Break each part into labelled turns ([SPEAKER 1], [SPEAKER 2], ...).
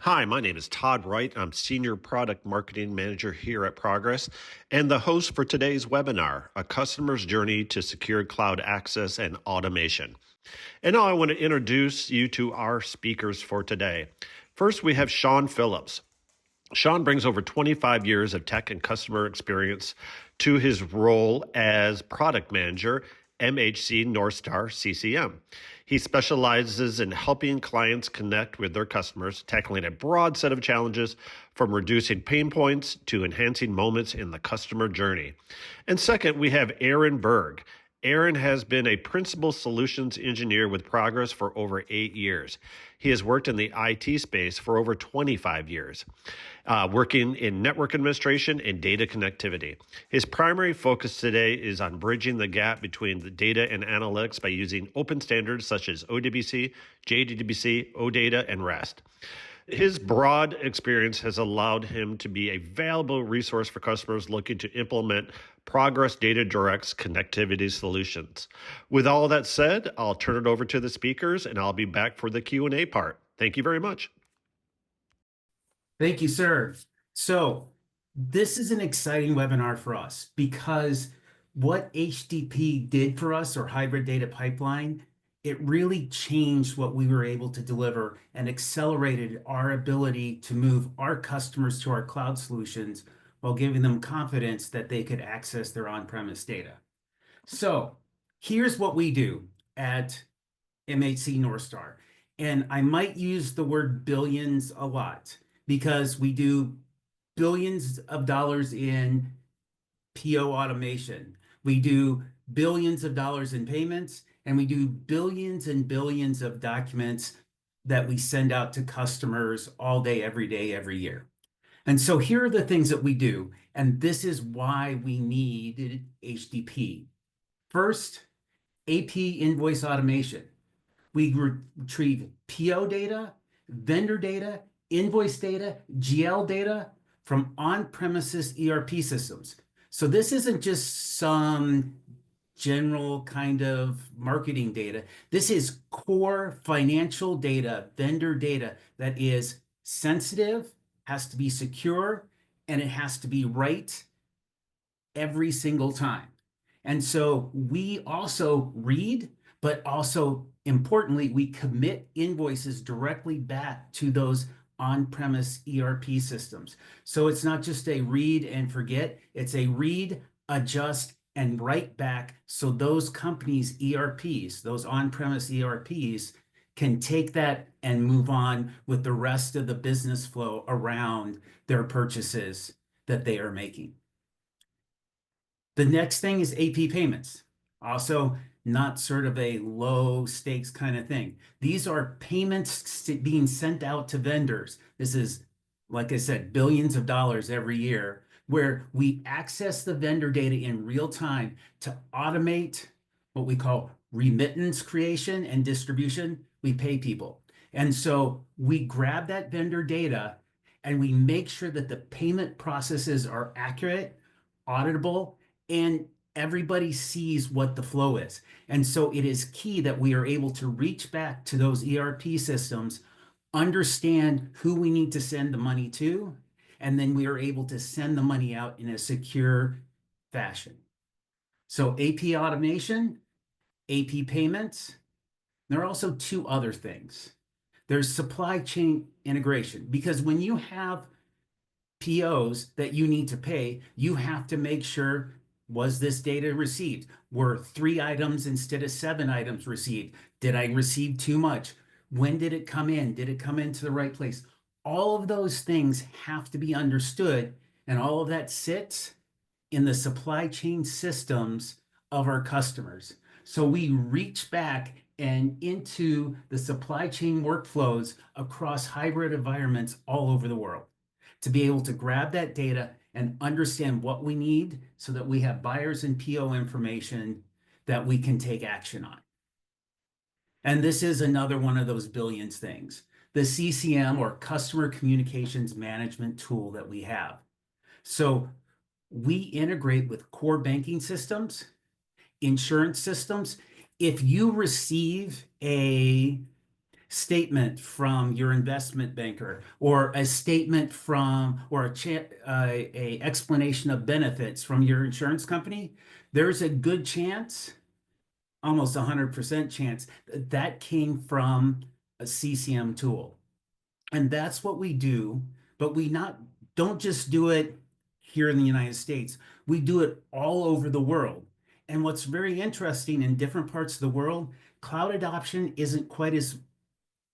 [SPEAKER 1] Hi, my name is Todd Wright. I'm Senior Product Marketing Manager here at Progress and the host for today's webinar, A Customer's Journey to Secured Cloud Access and Automation. And now I want to introduce you to our speakers for today. First, we have Sean Phillips. Sean brings over 25 years of tech and customer experience to his role as product manager, MHC NorthStar CCM. He specializes in helping clients connect with their customers, tackling a broad set of challenges from reducing pain points to enhancing moments in the customer journey. And second, we have Aaron Berg. Aaron has been a principal solutions engineer with Progress for over 8 years. He has worked in the IT space for over 25 years, working in network administration and data connectivity. His primary focus today is on bridging the gap between the data and analytics by using open standards such as ODBC, JDBC, OData, and REST. His broad experience has allowed him to be a valuable resource for customers looking to implement Progress DataDirect's connectivity solutions. With all of that said, I'll turn it over to the speakers and I'll be back for the Q&A part. Thank you very much.
[SPEAKER 2] Thank you, sir. So this is an exciting webinar for us because what HDP did for us, or hybrid data pipeline, it really changed what we were able to deliver and accelerated our ability to move our customers to our cloud solutions while giving them confidence that they could access their on-premise data. So here's what we do at MHC NorthStar. And I might use the word billions a lot because we do billions of dollars in PO automation. We do billions of dollars in payments, and we do billions and billions of documents that we send out to customers all day, every year. And so here are the things that we do, and this is why we needed HDP. First, AP invoice automation. We retrieve PO data, vendor data, invoice data, GL data from on-premises ERP systems. So this isn't just some general kind of marketing data. This is core financial data, vendor data that is sensitive, has to be secure, and it has to be right every single time. And so we also read, but also importantly, we commit invoices directly back to those on-premise ERP systems. So it's not just a read and forget, it's a read, adjust, and write back so those companies' ERPs, those on-premise ERPs, can take that and move on with the rest of the business flow around their purchases that they are making. The next thing is AP payments. Also, not sort of a low stakes kind of thing. These are payments being sent out to vendors. This is, like I said, billions of dollars every year, where we access the vendor data in real time to automate what we call remittance creation and distribution. We pay people. And so we grab that vendor data and we make sure that the payment processes are accurate, auditable, and everybody sees what the flow is. And so it is key that we are able to reach back to those ERP systems, understand who we need to send the money to, and then we are able to send the money out in a secure fashion. So AP automation, AP payments. There are also two other things. There's supply chain integration, because when you have POs that you need to pay, you have to make sure, was this data received? Were 3 items instead of 7 items received? Did I receive too much? When did it come in? Did it come into the right place? All of those things have to be understood, and all of that sits in the supply chain systems of our customers. So we reach back and into the supply chain workflows across hybrid environments all over the world to be able to grab that data and understand what we need so that we have buyers and PO information that we can take action on. And this is another one of those billions things, the CCM, or Customer Communications Management tool that we have. So we integrate with core banking systems, insurance systems. If you receive a statement from your investment banker, or a statement from, or a explanation of benefits from your insurance company, there's a good chance, almost 100% chance, that that came from a CCM tool. And that's what we do, but we not don't just do it here in the United States. We do it all over the world. And what's very interesting, in different parts of the world, cloud adoption isn't quite as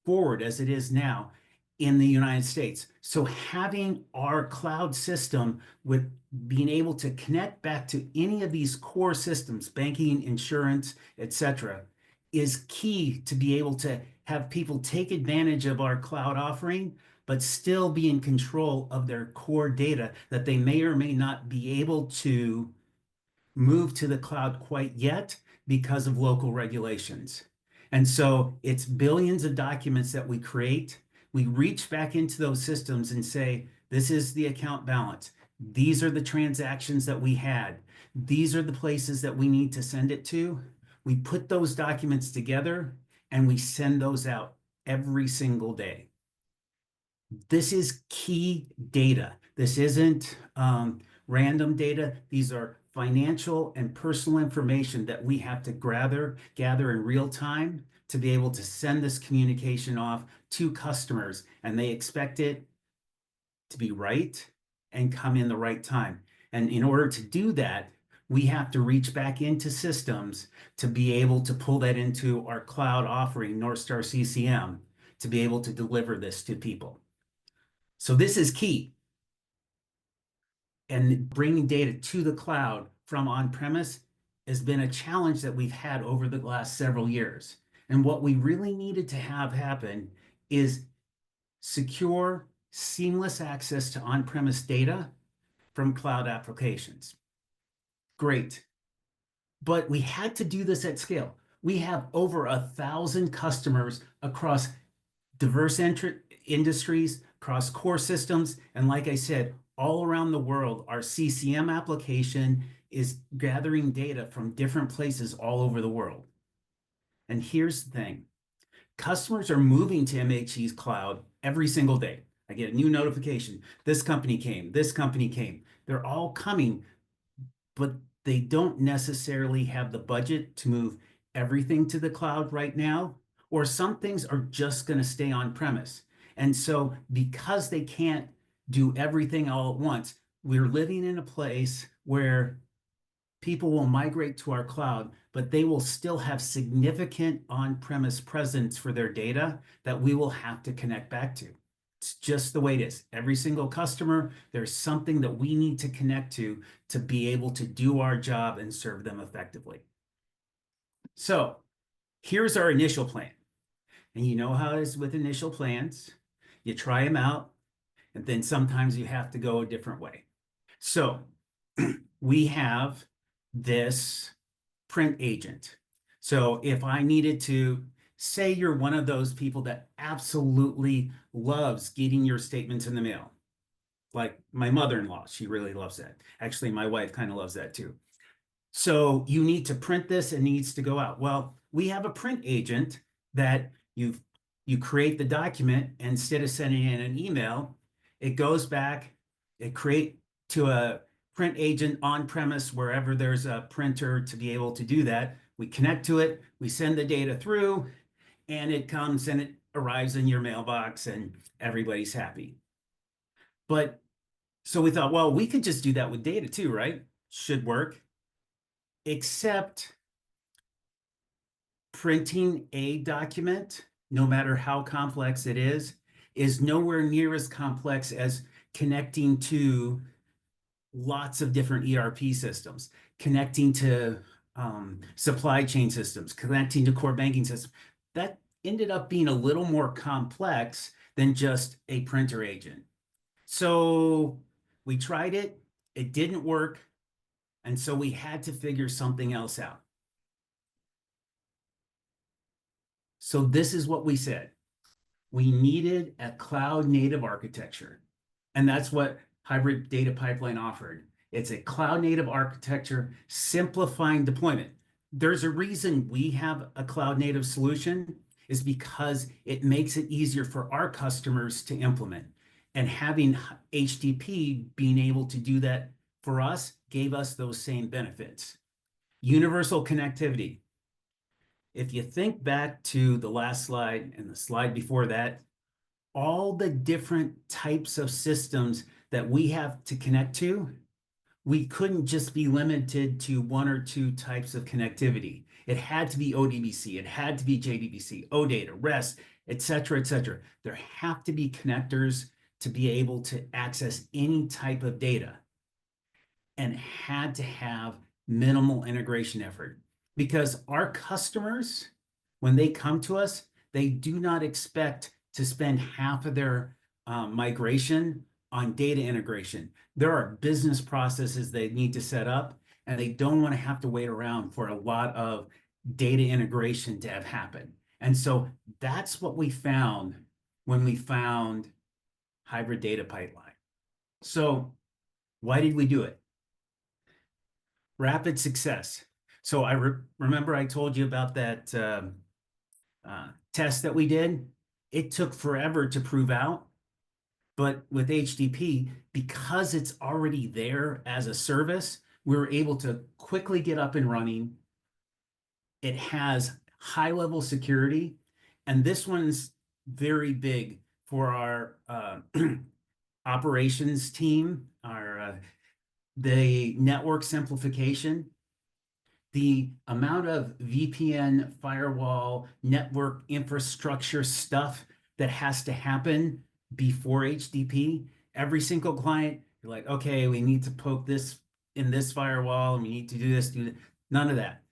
[SPEAKER 2] forward as it is now in the United States. So having our cloud system with being able to connect back to any of these core systems, banking, insurance, etc., is key to be able to have people take advantage of our cloud offering, but still be in control of their core data that they may or may not be able to move to the cloud quite yet because of local regulations. And so it's billions of documents that we create. We reach back into those systems and say, this is the account balance. These are the transactions that we had. These are the places that we need to send it to. We put those documents together and we send those out every single day. This is key data. This isn't random data. These are financial and personal information that we have to gather in real time to be able to send this communication off to customers, and they expect it to be right and come in the right time. And in order to do that, we have to reach back into systems to be able to pull that into our cloud offering, NorthStar CCM, to be able to deliver this to people. So this is key. And bringing data to the cloud from on-premise has been a challenge that we've had over the last several years. And what we really needed to have happen is secure, seamless access to on-premise data from cloud applications. Great. But we had to do this at scale. We have over 1,000 customers across diverse industries, across core systems, and like I said, all around the world, our CCM application is gathering data from different places all over the world. And here's the thing. Customers are moving to MHC's cloud every single day. I get a new notification. This company came, this company came. They're all coming, but they don't necessarily have the budget to move everything to the cloud right now, or some things are just going to stay on premise. And so because they can't do everything all at once, we're living in a place where people will migrate to our cloud, but they will still have significant on-premise presence for their data that we will have to connect back to. It's just the way it is. Every single customer, there's something that we need to connect to be able to do our job and serve them effectively. So here's our initial plan. And you know how it is with initial plans. You try them out, and then sometimes you have to go a different way. So we have this print agent. So if I needed to, say you're one of those people that absolutely loves getting your statements in the mail, like my mother-in-law, she really loves that. Actually, my wife kind of loves that too. So you need to print this, and needs to go out. Well, we have a print agent that you create the document, and instead of sending in an email, it goes back, it create to a print agent on premise wherever there's a printer to be able to do that. We connect to it, we send the data through, and it comes and it arrives in your mailbox, and everybody's happy. But so we thought, well, we could just do that with data too, right? Should work. Except printing a document, no matter how complex it is nowhere near as complex as connecting to lots of different ERP systems, connecting to supply chain systems, connecting to core banking systems. That ended up being a little more complex than just a printer agent. So we tried it, it didn't work, and so we had to figure something else out. So this is what we said. We needed a cloud native architecture. And that's what Hybrid Data Pipeline offered. It's a cloud native architecture, simplifying deployment. There's a reason we have a cloud native solution. is because it makes it easier for our customers to implement. And having HDP being able to do that for us gave us those same benefits. Universal connectivity. If you think back to the last slide and the slide before that, all the different types of systems that we have to connect to, we couldn't just be limited to one or two types of connectivity. It had to be ODBC, it had to be JDBC, OData, REST, et cetera, et cetera. There have to be connectors to be able to access any type of data, and had to have minimal integration effort, because our customers, when they come to us, they do not expect to spend half of their migration on data integration. There are business processes they need to set up, and they don't want to have to wait around for a lot of data integration to have happen. And so that's what we found when we found hybrid data pipeline. So why did we do it? Rapid success. So I remember I told you about that test that we did. It took forever to prove out, but with HDP, because it's already there as a service, we were able to quickly get up and running. It has high level security, and this one's very big for our operations team, the network simplification. The amount of VPN, firewall, network infrastructure stuff that has to happen before HDP. Every single client, you're like, okay, we need to poke this in this firewall, and we need to do this, do that. None of that.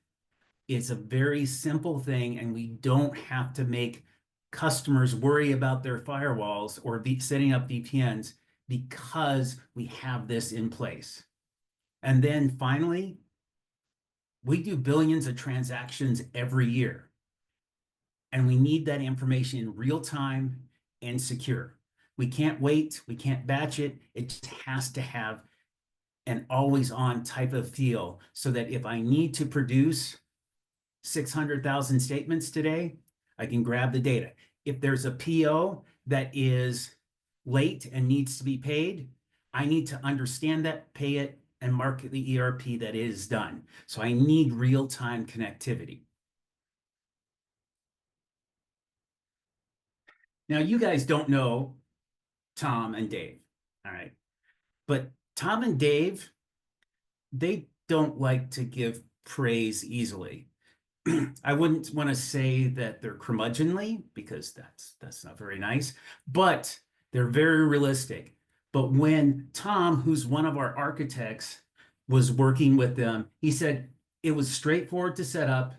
[SPEAKER 2] It's a very simple thing, and we don't have to make customers worry about their firewalls or setting up VPNs, because we have this in place. And then finally, we do billions of transactions every year, and we need that information in real time and secure. We can't wait, we can't batch it. It just has to have an always on type of feel, so that if I need to produce 600,000 statements today, I can grab the data. If there's a PO that is late and needs to be paid, I need to understand that, pay it, and mark the ERP that it is done. So I need real-time connectivity. Now, you guys don't know Tom and Dave, all right? But Tom and Dave, they don't like to give praise easily. I wouldn't want to say that they're curmudgeonly, because that's not very nice, but they're very realistic. But when Tom, who's one of our architects, was working with them, he said it was straightforward to set up,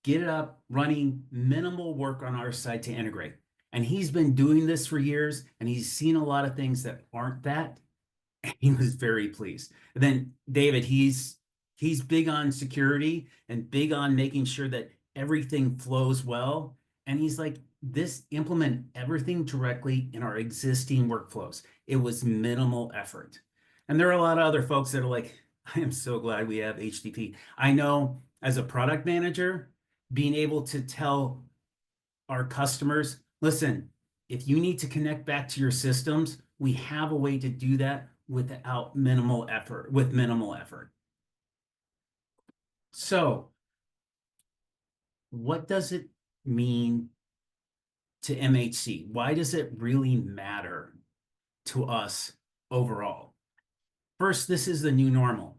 [SPEAKER 2] get it up, running, minimal work on our side to integrate. And he's been doing this for years, and he's seen a lot of things that aren't that. And he was very pleased. And then David, he's big on security and big on making sure that everything flows well. And he's like, this implement everything directly in our existing workflows. It was minimal effort. And there are a lot of other folks that are like, I am so glad we have HDP. I know as a product manager, being able to tell our customers, listen, if you need to connect back to your systems, we have a way to do that with minimal effort. So what does it mean to MHC? Why does it really matter to us overall? First, this is the new normal.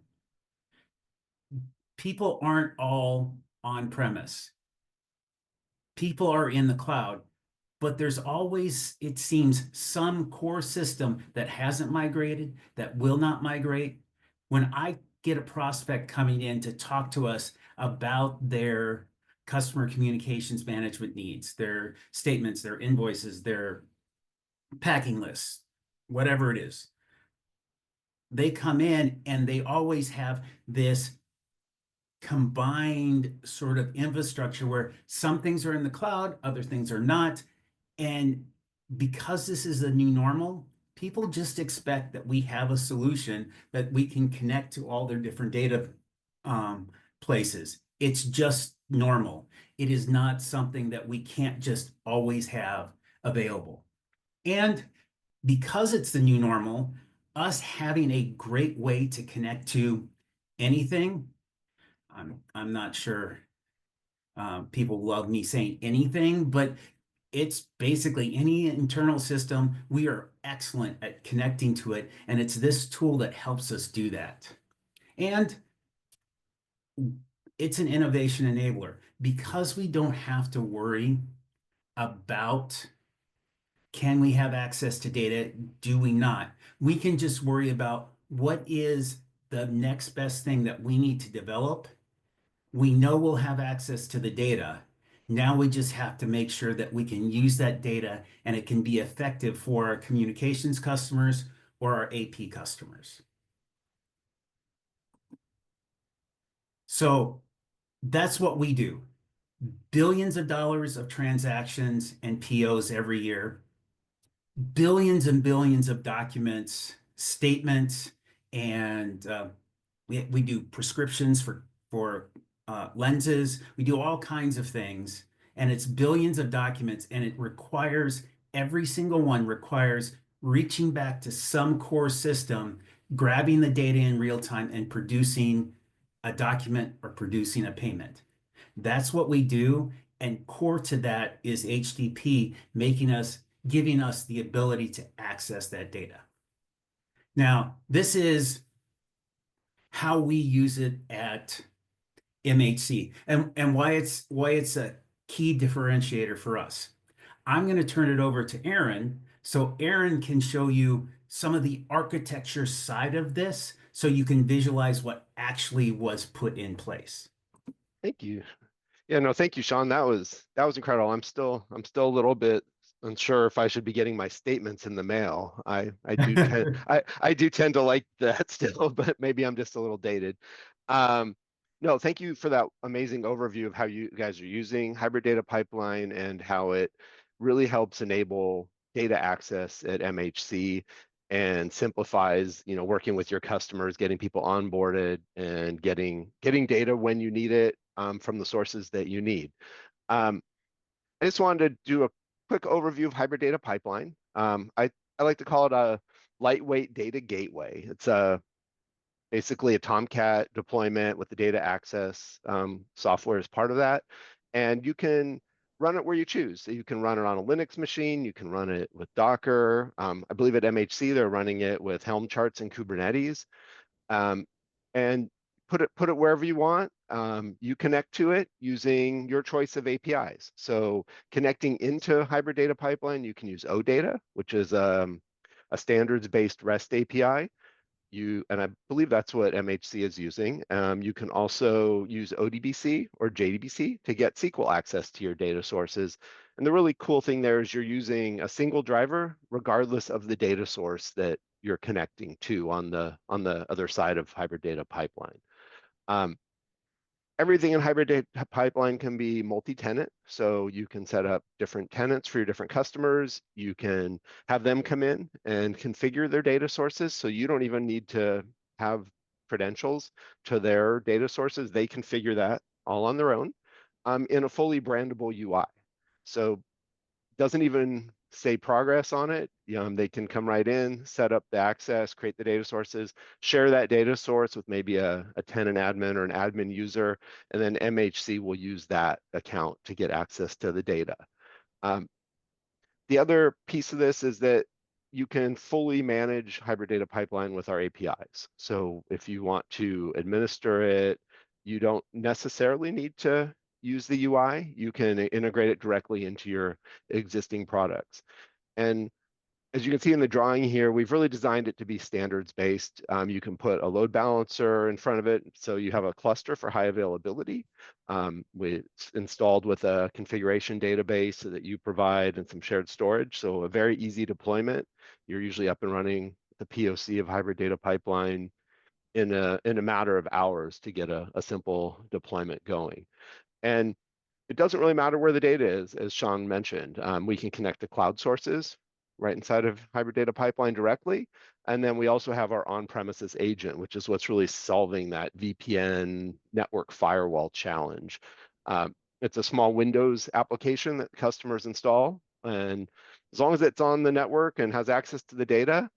[SPEAKER 2] People aren't all on premise. People are in the cloud, but there's always, it seems, some core system that hasn't migrated, that will not migrate. When I get a prospect coming in to talk to us about their customer communications management needs, their statements, their invoices, their packing lists, whatever it is, they come in and they always have this combined sort of infrastructure where some things are in the cloud, other things are not. And because this is a new normal, people just expect that we have a solution that we can connect to all their different data places. It's just normal. It is not something that we can't just always have available. And because it's the new normal, us having a great way to connect to anything, I'm not sure people love me saying anything, but it's basically any internal system. We are excellent at connecting to it, and it's this tool that helps us do that. And it's an innovation enabler because we don't have to worry about can we have access to data? Do we not? We can just worry about what is the next best thing that we need to develop. We know we'll have access to the data. Now we just have to make sure that we can use that data and it can be effective for our communications customers or our AP customers. So that's what we do. Billions of dollars of transactions and POs every year, billions and billions of documents, statements, and we do prescriptions for lenses. We do all kinds of things, and it's billions of documents, and it requires every single one requires reaching back to some core system, grabbing the data in real time, and producing a document or producing a payment. That's what we do. And core to that is HDP, giving us the ability to access that data. Now, this is how we use it at MHC and why it's a key differentiator for us. I'm going to turn it over to Aaron so Aaron can show you some of the architecture side of this so you can visualize what actually was put in place.
[SPEAKER 3] Thank you. Yeah, no, thank you, Sean. That was incredible. I'm still a little bit unsure if I should be getting my statements in the mail. I do tend I do tend to like that still, but maybe I'm just a little dated. No, thank you for that amazing overview of how you guys are using hybrid data pipeline and how it really helps enable data access at MHC and simplifies, working with your customers, getting people onboarded and getting data when you need it from the sources that you need. I just wanted to do a quick overview of hybrid data pipeline. I like to call it a lightweight data gateway. It's basically a Tomcat deployment with the data access software as part of that. And you can run it where you choose. So you can run it on a Linux machine. You can run it with Docker. I believe at MHC, they're running it with Helm charts and Kubernetes. And put it wherever you want. You connect to it using your choice of APIs. So connecting into hybrid data pipeline, you can use OData, which is a standards-based REST API. And I believe that's what MHC is using. You can also use ODBC or JDBC to get SQL access to your data sources. And the really cool thing there is you're using a single driver, regardless of the data source that you're connecting to on the other side of hybrid data pipeline. Everything in hybrid data pipeline can be multi-tenant, so you can set up different tenants for your different customers. You can have them come in and configure their data sources, so you don't even need to have credentials to their data sources. They configure that all on their own in a fully brandable UI. So doesn't even say progress on it. They can come right in, set up the access, create the data sources, share that data source with maybe a tenant admin or an admin user, and then MHC will use that account to get access to the data. The other piece of this is that you can fully manage hybrid data pipeline with our APIs. So if you want to administer it, you don't necessarily need to use the UI. You can integrate it directly into your existing products. And as you can see in the drawing here, we've really designed it to be standards based. You can put a load balancer in front of it, so you have a cluster for high availability. It's installed with a configuration database that you provide and some shared storage, so a very easy deployment. You're usually up and running the POC of hybrid data pipeline in a matter of hours to get a simple deployment going. And it doesn't really matter where the data is, as Sean mentioned. We can connect to cloud sources. right inside of Hybrid Data Pipeline directly. And then we also have our on-premises agent, which is what's really solving that VPN network firewall challenge. It's a small Windows application that customers install, and as long as it's on the network and has access to the data,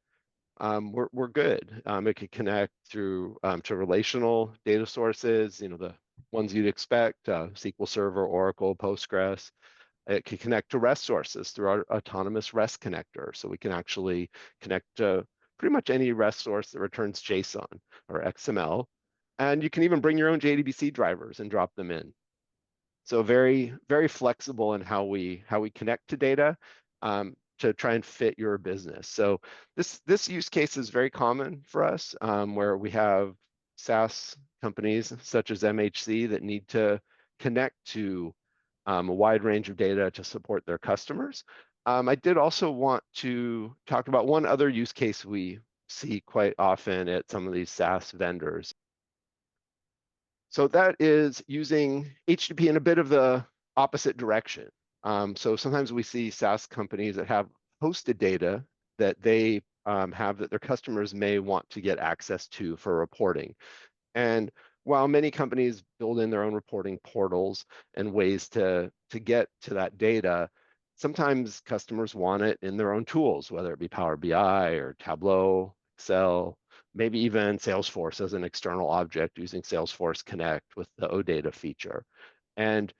[SPEAKER 3] we're good. It can connect through to relational data sources, the ones you'd expect, SQL Server, Oracle, Postgres. It can connect to REST sources through our autonomous REST connector. So we can actually connect to pretty much any REST source that returns JSON or XML. And you can even bring your own JDBC drivers and drop them in. So very, very flexible in how we connect to data to try and fit your business. So this use case is very common for us, where we have SaaS companies such as MHC that need to connect to a wide range of data to support their customers. I did also want to talk about one other use case we see quite often at some of these SaaS vendors. So that is using HTTP in a bit of the opposite direction. So sometimes we see SaaS companies that have hosted data that they have that their customers may want to get access to for reporting. And while many companies build in their own reporting portals and ways to get to that data, sometimes customers want it in their own tools, whether it be Power BI or Tableau, Excel, maybe even Salesforce as an external object using Salesforce Connect with the OData feature. And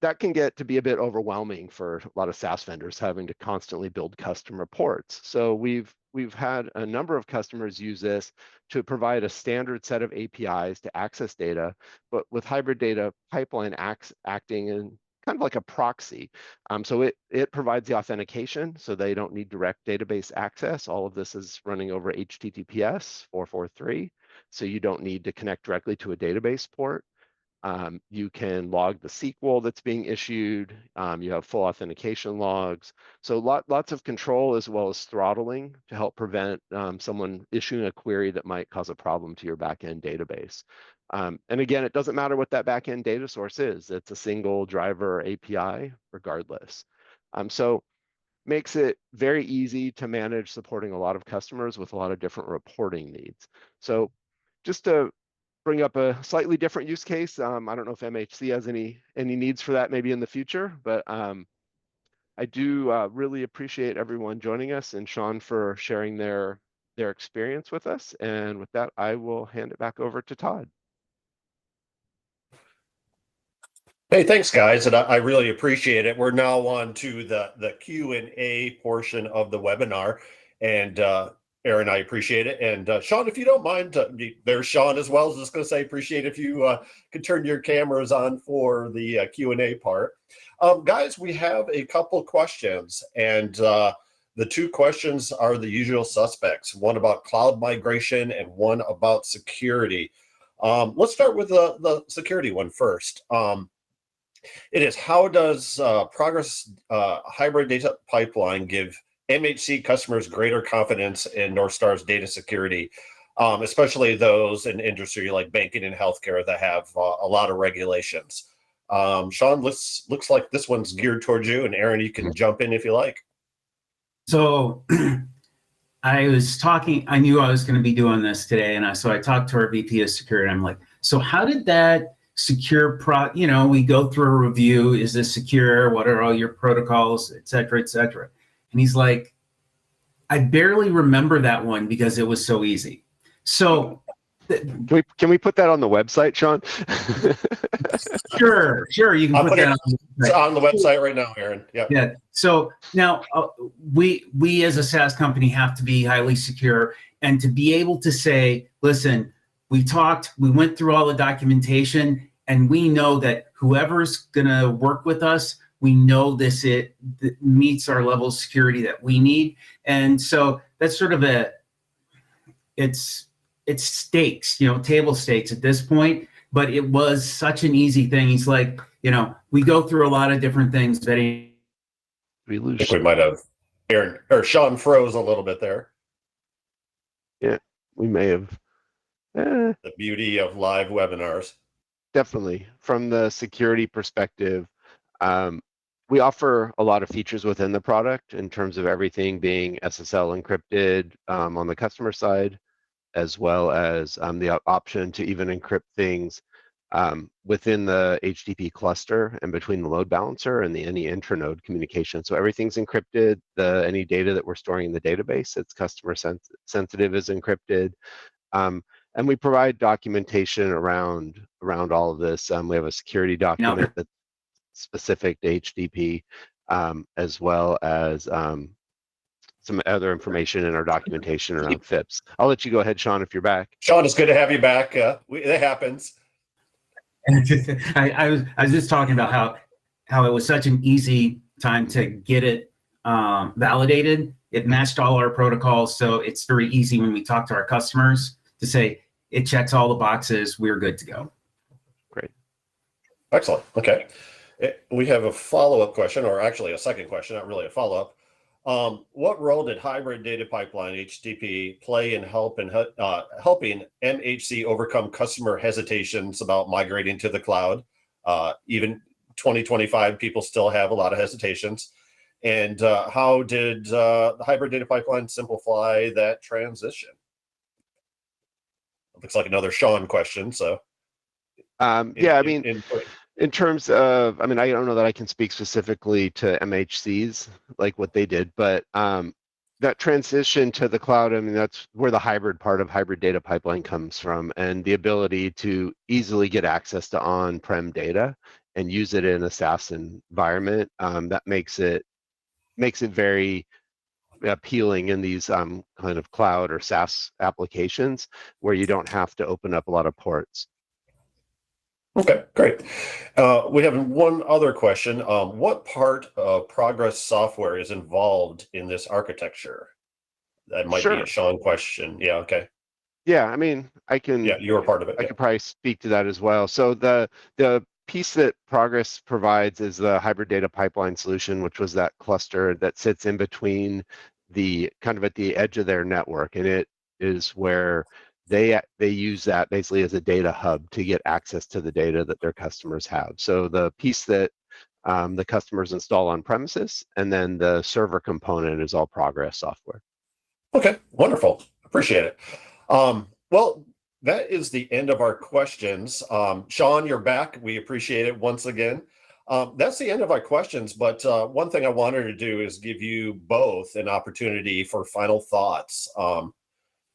[SPEAKER 3] that can get to be a bit overwhelming for a lot of SaaS vendors having to constantly build custom reports. So we've had a number of customers use this to provide a standard set of APIs to access data, but with Hybrid Data Pipeline acting in kind of like a proxy. So it provides the authentication, so they don't need direct database access. All of this is running over HTTPS 443, so you don't need to connect directly to a database port. You can log the SQL that's being issued. You have full authentication logs. So lots of control as well as throttling to help prevent someone issuing a query that might cause a problem to your backend database. And again, it doesn't matter what that backend data source is. It's a single driver API regardless. So makes it very easy to manage supporting a lot of customers with a lot of different reporting needs. So just to bring up a slightly different use case. I don't know if MHC has any needs for that maybe in the future, but I do really appreciate everyone joining us and Sean for sharing their experience with us. And with that, I will hand it back over to Todd.
[SPEAKER 1] Hey, thanks, guys, and I really appreciate it. We're now on to the Q&A portion of the webinar, and Aaron, I appreciate it. And Sean, if you don't mind, there's Sean as well. I was just going to say, appreciate if you could turn your cameras on for the Q&A part. Guys, we have a couple questions, and the two questions are the usual suspects, one about cloud migration and one about security. Let's start with the security one first. It is, how does Progress Hybrid Data Pipeline give MHC customers greater confidence in NorthStar's data security, especially those in industry like banking and healthcare that have a lot of regulations? Sean, looks like this one's geared towards you, and Aaron, you can jump in if you like.
[SPEAKER 2] So I knew I was going to be doing this today, and so I talked to our VP of security. I'm like, so how did that secure we go through a review, is this secure, what are all your protocols, et cetera, et cetera. And he's like, I barely remember that one because it was so easy. So
[SPEAKER 3] can we put that on the website, Sean?
[SPEAKER 2] Sure, you can put that
[SPEAKER 1] on the website right now, Aaron.
[SPEAKER 2] Yeah. So now we as a SaaS company have to be highly secure, and to be able to say, listen, we went through all the documentation, and we know that whoever's going to work with us, we know it meets our level of security that we need. And so that's sort of it's stakes, table stakes at this point, but it was such an easy thing. He's like, we go through a lot of different things.
[SPEAKER 1] We might have Aaron or Sean froze a little bit there.
[SPEAKER 3] Yeah, we may have.
[SPEAKER 1] The beauty of live webinars.
[SPEAKER 3] Definitely. From the security perspective, we offer a lot of features within the product in terms of everything being SSL encrypted on the customer side, as well as the option to even encrypt things within the HTTP cluster and between the load balancer and any intranode communication. So everything's encrypted. Any data that we're storing in the database that's customer sensitive is encrypted. And we provide documentation around all of this. We have a security document that's specific to HTTP, as well as some other information in our documentation around FIPS. I'll let you go ahead, Sean, if you're back.
[SPEAKER 1] Sean, it's good to have you back. It happens.
[SPEAKER 2] I was just talking about how it was such an easy time to get it validated. It matched all our protocols, so it's very easy when we talk to our customers to say it checks all the boxes. We're good to go.
[SPEAKER 3] Great.
[SPEAKER 1] Excellent. Okay. We have a follow-up question, or actually a second question, not really a follow-up. What role did hybrid data pipeline HTTP play in helping MHC overcome customer hesitations about migrating to the cloud? Even 2025, people still have a lot of hesitations. And how did the hybrid data pipeline simplify that transition? Looks like another Sean question. So,
[SPEAKER 3] in terms of, I don't know that I can speak specifically to MHCs, like what they did, but that transition to the cloud, that's where the hybrid part of hybrid data pipeline comes from, and the ability to easily get access to on-prem data and use it in a SaaS environment. That makes it very appealing in these kind of cloud or SaaS applications where you don't have to open up a lot of ports.
[SPEAKER 1] Okay, great. We have one other question. What part of Progress software is involved in this architecture? That might be a Sean question. Yeah, okay.
[SPEAKER 3] Yeah, I can.
[SPEAKER 1] Yeah, you're a part of it.
[SPEAKER 3] I could probably speak to that as well. So the piece that Progress provides is the hybrid data pipeline solution, which was that cluster that sits in between the kind of at the edge of their network, and it is where they use that basically as a data hub to get access to the data that their customers have. So the piece that the customers install on premises, and then the server component is all Progress software.
[SPEAKER 1] Okay, wonderful. Appreciate it. Well, that is the end of our questions. Sean, you're back. We appreciate it once again. That's the end of our questions, but one thing I wanted to do is give you both an opportunity for final thoughts.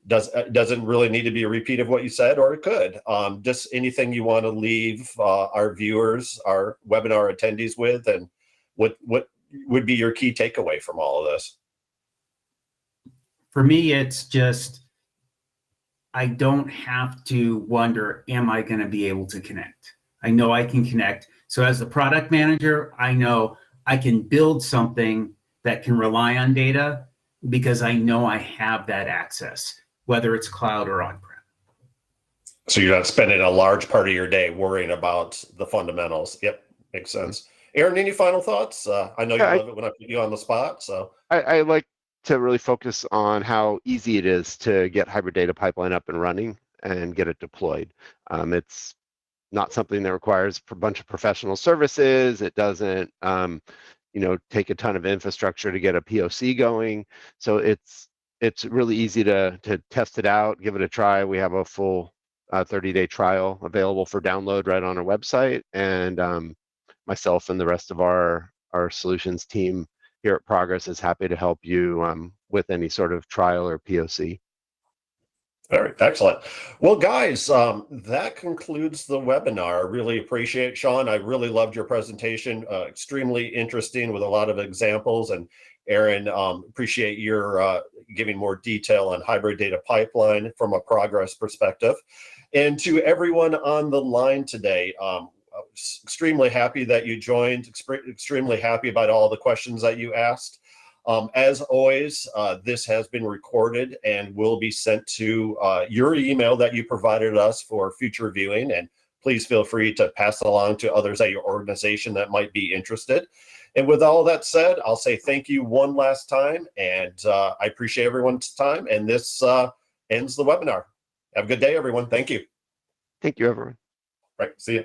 [SPEAKER 1] Doesn't really need to be a repeat of what you said, or it could. Just anything you want to leave our viewers, our webinar attendees with, and what would be your key takeaway from all of this?
[SPEAKER 2] For me, it's just, I don't have to wonder, am I going to be able to connect? I know I can connect. So as the product manager, I know I can build something that can rely on data because I know I have that access, whether it's cloud or on-prem.
[SPEAKER 1] So you're not spending a large part of your day worrying about the fundamentals. Yep, makes sense. Aaron, any final thoughts? I know you love it when I put you on the spot. So
[SPEAKER 3] I like to really focus on how easy it is to get hybrid data pipeline up and running and get it deployed. It's not something that requires a bunch of professional services. It doesn't take a ton of infrastructure to get a POC going. So it's really easy to test it out, give it a try. We have a full 30-day trial available for download right on our website, and myself and the rest of our solutions team here at Progress is happy to help you with any sort of trial or POC.
[SPEAKER 1] All right, excellent. Well, guys, that concludes the webinar. I really appreciate it, Sean. I really loved your presentation. Extremely interesting with a lot of examples. And Aaron, appreciate your giving more detail on hybrid data pipeline from a Progress perspective. And to everyone on the line today, extremely happy that you joined, extremely happy about all the questions that you asked. As always, this has been recorded and will be sent to your email that you provided us for future viewing. And please feel free to pass it along to others at your organization that might be interested. And with all that said, I'll say thank you one last time. And I appreciate everyone's time. And this ends the webinar. Have a good day, everyone. Thank you.
[SPEAKER 3] Thank you, everyone.
[SPEAKER 1] Right. See you.